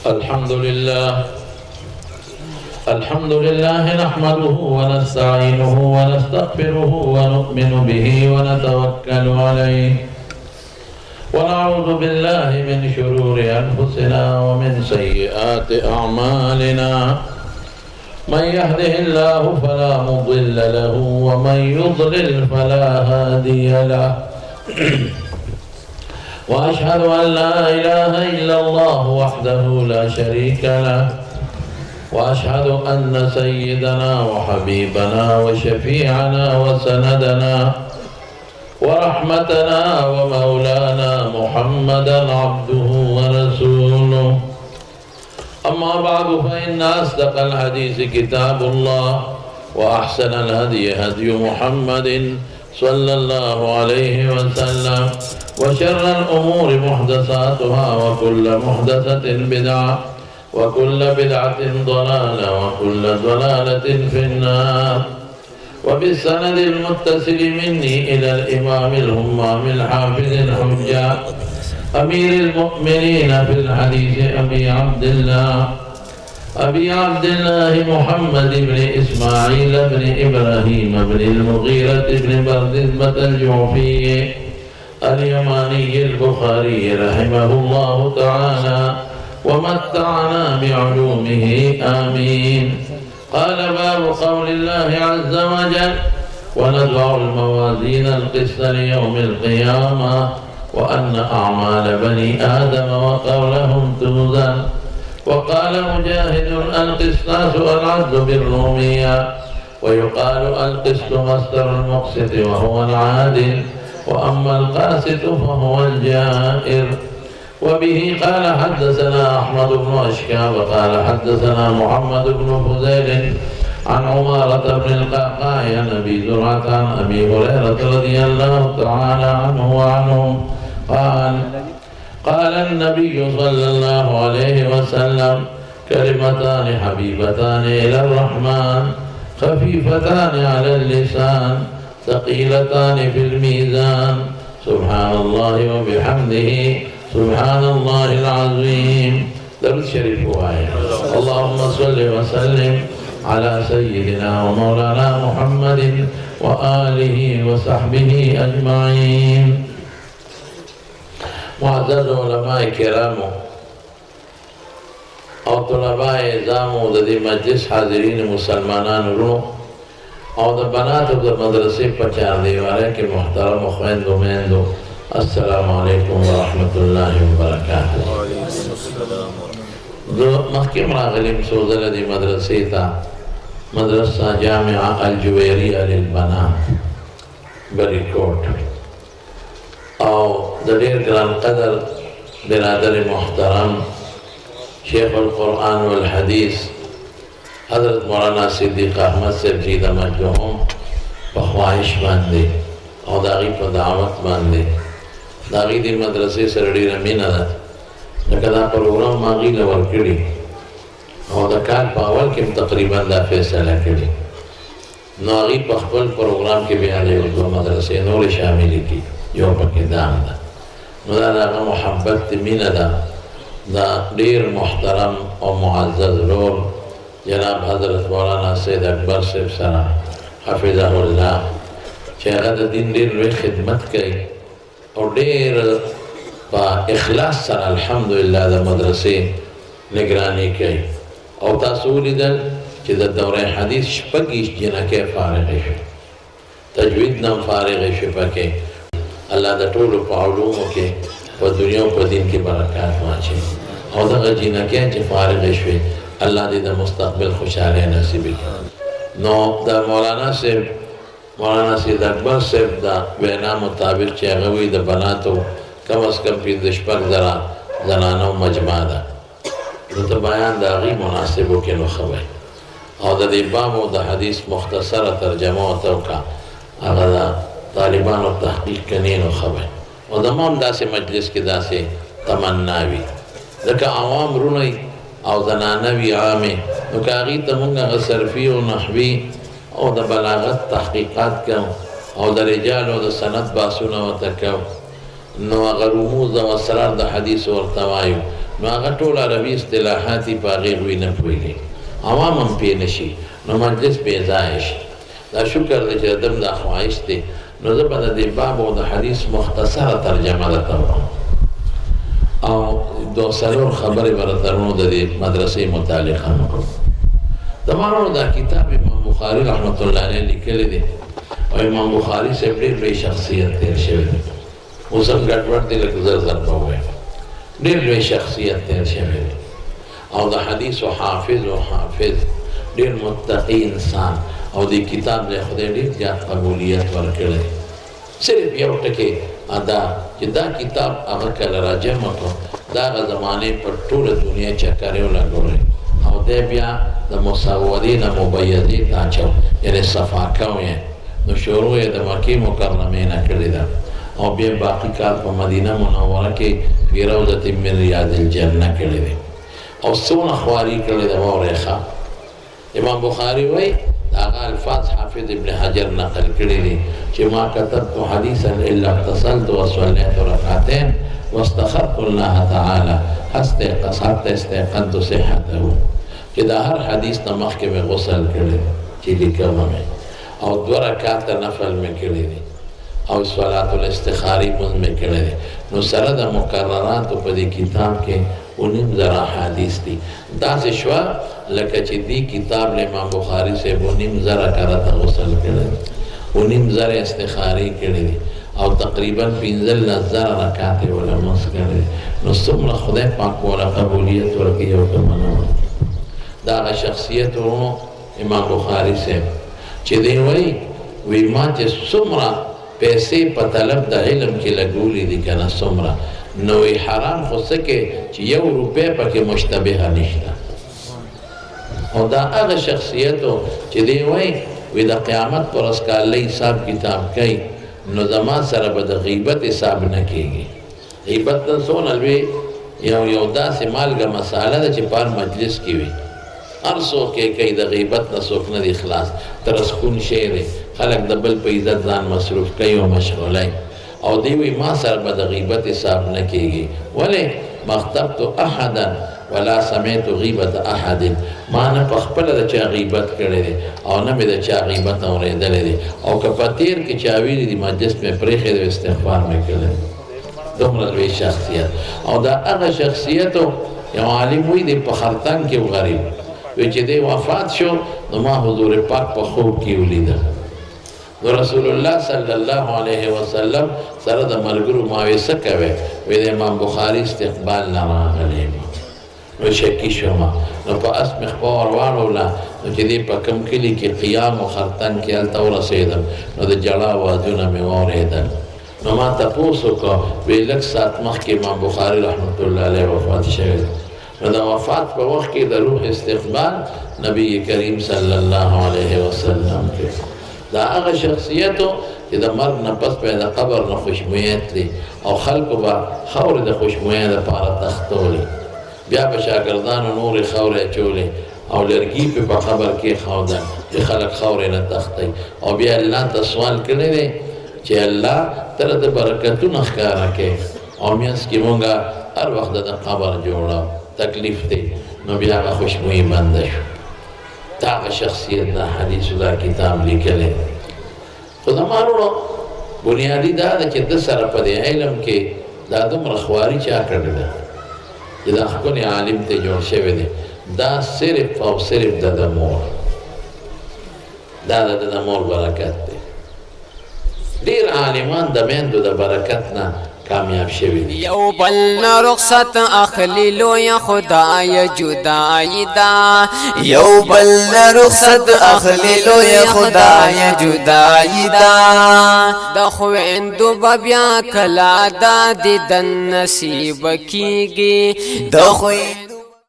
الحمد لله نحمده ونستعينه ونستغفره ونؤمن به ونتوكل عليه ونعوذ بالله من شرور أنفسنا ومن سيئات أعمالنا من يهده الله فلا مضل له ومن يضلل فلا هادي له وأشهد أن لا إله إلا الله وحده لا شريك له وأشهد أن سيدنا وحبيبنا وشفيعنا وسندنا ورحمتنا ومولانا محمدا عبده ورسوله أما بعد فإن أصدق الحديث كتاب الله وأحسن الهدي هدي محمد صلى الله عليه وسلم وشر الأمور محدثاتها وكل محدثة بدعة وكل بدعة ضلالة وكل ضلالة في النار وبالسند المتصل مني إلى الإمام الهمام الحافظ الحجة أمير المؤمنين في الحديث أبي عبد الله محمد بن إسماعيل بن إبراهيم بن المغيرة بن بردزبة الجوفي اليماني البخاري رحمه الله تعالى ومتعنا بعلومه آمين. قال باب قول الله عز وجل ونضع الموازين القسط ليوم القيامة وأن أعمال بني آدم وقولهم توزن. وقال مجاهد القسطاس والعدل بالرومية ويقال القسط مصدر المقسط وهو العادل وأما القاسط فهو الجائر. وبه قال حدثنا أحمد بن أشكاب قال حدثنا محمد بن فضيل عن عمارة بن القعقاع عن أبي زرعة عن أبي هريرة رضي الله تعالى عنه وعنهم قال النبي صلى الله عليه وسلم كلمتان حبيبتان إلى الرحمن خفيفتان على اللسان ثقيلتان في الميزان سبحان الله وبحمده سبحان الله العظيم. درود شريف آية. اللهم صل وسلم على سيدنا ومولانا محمد وآله وصحبه أجمعين. معزز علماء کرامو او طلباء ازامو د دې مجلس حاضرین مسلمانانو ورو او د بنات د مدرسې په چار دیواره کې محترم خويندو میندو السلام علیکم ورحمت الله وبرکاته. دو مخکم راغلیم سوزل دی مدرسې ته مدرسه جامعه الجویریه للبنات بریکوټ او د ډېر ګران قدر برادر محترم شیخ القرآن والحدیث حضرت مولانا صدیق احمد صاحب جی د مجلهم په خواهش باندې او د هغې په دعوت باندې د هغې د مدرسې سره ډېره مینه ده لکه دا پروګرام ما هغې له ورکړي او د کال په اول کې تقریبا دا فیصله کړې نو هغې په خپل پروګرام کې بیا د یو دوه مدرسې نورې شاملې کړي یو پکې دام ده نو دا د هغه محبت مینه ده دا ډېر محترم او معزز رول جناب حضرت مولانا سید اکبر صاحب سره حفظه الله چې هغه د دین ډېر لوی خدمت کوي او ډېر په اخلاص سره الحمدلله د مدرسې نگراني کوي او تاسو ولیدل چې د دوره حدیث شپږ جنکۍ فارغې شوې تجوید نه فارغې شوې پکې الله د ټولو په علومو کې په دنیا او په دین کې برکات واچوي او دغه جنکۍ چې فارغې شوې الله دې د مستقبل خوشحالۍ نصیب کړي. نو د مولانا سید اکبر صاحب د وینا مطابق چې هغه وایي د بناتو کم از کم 15,000 زنانو مجمع ده نو ته بیان د هغې مناسبو کې نو ښه وایي او د دې باب او د حدیث مختصره ترجمه ورته وکړه هغه د طالبانو تحقیق کنی نو ښه وایي او د ما هم داسې مجلس کې داسې تمنا وي ځکه عوام رونی او زنانه وي عامې نو که هغې ته مونږ هغه صرفي او نحوي او د بلاغت تحقیقات کوو او د رجال او د سند باسونه ورته کوو نو هغه رموز او اسرار د حدیث ورته وایو نو هغه ټول عربي اصطلاحات په هغې وی نه پوهېږي عوام هم پې نه شي نو مجلس بې ځایه شي دا شکر دی چې د دم دا خواهش دی نو زه به د دې باب او د حدیث مختصره ترجمه درته وکړم او دو څلور خبرې به راته نو د دې مدرسې متعلقه وکړم د مانو دا کتاب امام بخاري رحمت الله علیه لیکلی دی او امام بخاري صاحب ډېر لوی شخصیت تېر شوی دی اوس هم ګډوډ دی لکه زر زر به ووایم ډېر لوی شخصیت تېر شوی دی او د حدیثو حافظ او حافظ ډېر متقي انسان او دې کتاب له خدای ډېر زیات قبولیت ورکړی صرف یو ټکی دا چې دا کتاب هغه کله راجمع کړو د هغه زمانې په ټوله دنیا چکر یې ولګولی او دی بیا د مسودې نه مبیضې ته اچو یعنې صفا کوم یې نو شروع یې د مکې مکرمې نه کړې ده او بیا باقي کار په مدینه منوره کې فی روضة من ریاض الجنه کړی دی او څومره خواري کړې ده واورئ ښه امام بخاري وایي د هغه الفاظ حافظ ابن حجر نقل کړي دي چې ما كتبت حديثا الا اتصلت وصليت ركعتين واستخرت الله تعالى حتى استيقنت صحته چې دا هر حدیث نه مخکې مې غسل کړی چې لیکم مې او 2 رکعاته نفل مې کړی دي او صلات الاستخاري مې کړی دي نو سره د مقرراتو په دې کتاب کې 19 حدیث دي داسې شوه لکه چې دې کتاب له امام بخاري صاحب 19 کرته غسل کړی 19 استخاري کړی دي او تقریبا 15 رکعات ولمس کړی نو څومره خدای پاک ولا قبولیت ورکړي او تمنو دا شخصیت ورونو امام بخاري صاحب چې دی وی ما چې څومره پیسې په طلب د علم کې لګولې دي کنه څومره نو حرام خو څه کې چې 1 روپۍ پکې مشتبه نشته او دا هغه شخصیتو چې دی وی د قیامت پر ورځ که الله حساب کتاب کوي نو زما سره به د غیبت حساب نه کېږي غیبت نه څونه لوی یو داسې مالګه مساله ده چې په هر مجلس کې وي هر څوک یې کوي د غیبت نه څوک نه دی خلاص ترسکون شی دی خلک د بل په عزت ځان مصروف کوي او مشغولی او دی وی ما سره به د غیبت حساب نه کېږي ولې مختبت احدا ولا سمعت غیبت احد ما نه په خپله د چا غیبت کړی دی او نه مې د چا غیبت اورېدلی دی او که په تیر کې چا ویلي دي مجلس مې پرېښی دی استغفار مې کړی دومره لوی شخصیت او دا هغه شخصیتو یو عالم وی دی په خرطنګ کې غریب وی چې دی وفات شو نو ما حضور پاک په خوب کې ولیده نو رسول الله صلی الله علیه وسلم سره د ملګرو ما وی څه کوې وی د امام بخاري استقبال نه راغلی نو شکی شوم نو په اس مې خپه ور واړوله نو چې دی په کوم کلي کې قیام او خرطنګ کې هلته ورسېدم نو د ژړا وازونه مې واورېدل نو ما تپوس وکړه وی لږ ساعت مخکې امام بخاري رحمت الله علیه وفات شوی نو د وفات په وخت کې د روح استقبال نبی کریم صلی الله علیه وسلم کې دا هغه شخصیتو چې د مرګ نه پس به د قبر نه خوشبویت دی او خلکو به خاورې د خوشبویۍ دپاره تختولې بیا به شاګردانو نورې خاورې اچولې او لرګي پې په قبر کې ښودل چې خلک خاورې نه تختی او بیا الله ته سوال کړی دی چې الله ته د برکتونه ښکاره کړې او منځ کې مونږ هر وخت د قبر جوړو تکلیف دی نو بیا هغه خوشبویي بنده شو دا هغه شخصیت دا حدیثو دا کتاب لیکلی خو زما وروڼو بنیادي دا ده چې ده سره په دې علم کې دا دومره خواري چا کړې ده چې دا ښکلی عالم ته جوړ شوی دی دا صرف او صرف د ده مور دا د ده مور برکت دی ډېر عالمان د میندو د برکت نه کامیاب شوی دی یو بل نه رخصت اخلی لوی خدای جدائی دا یو بل نه رخصت اخلی لوی خدای جدائی دا د خویندو بیا کلا دا دیدن نصیب کیږي د خویندو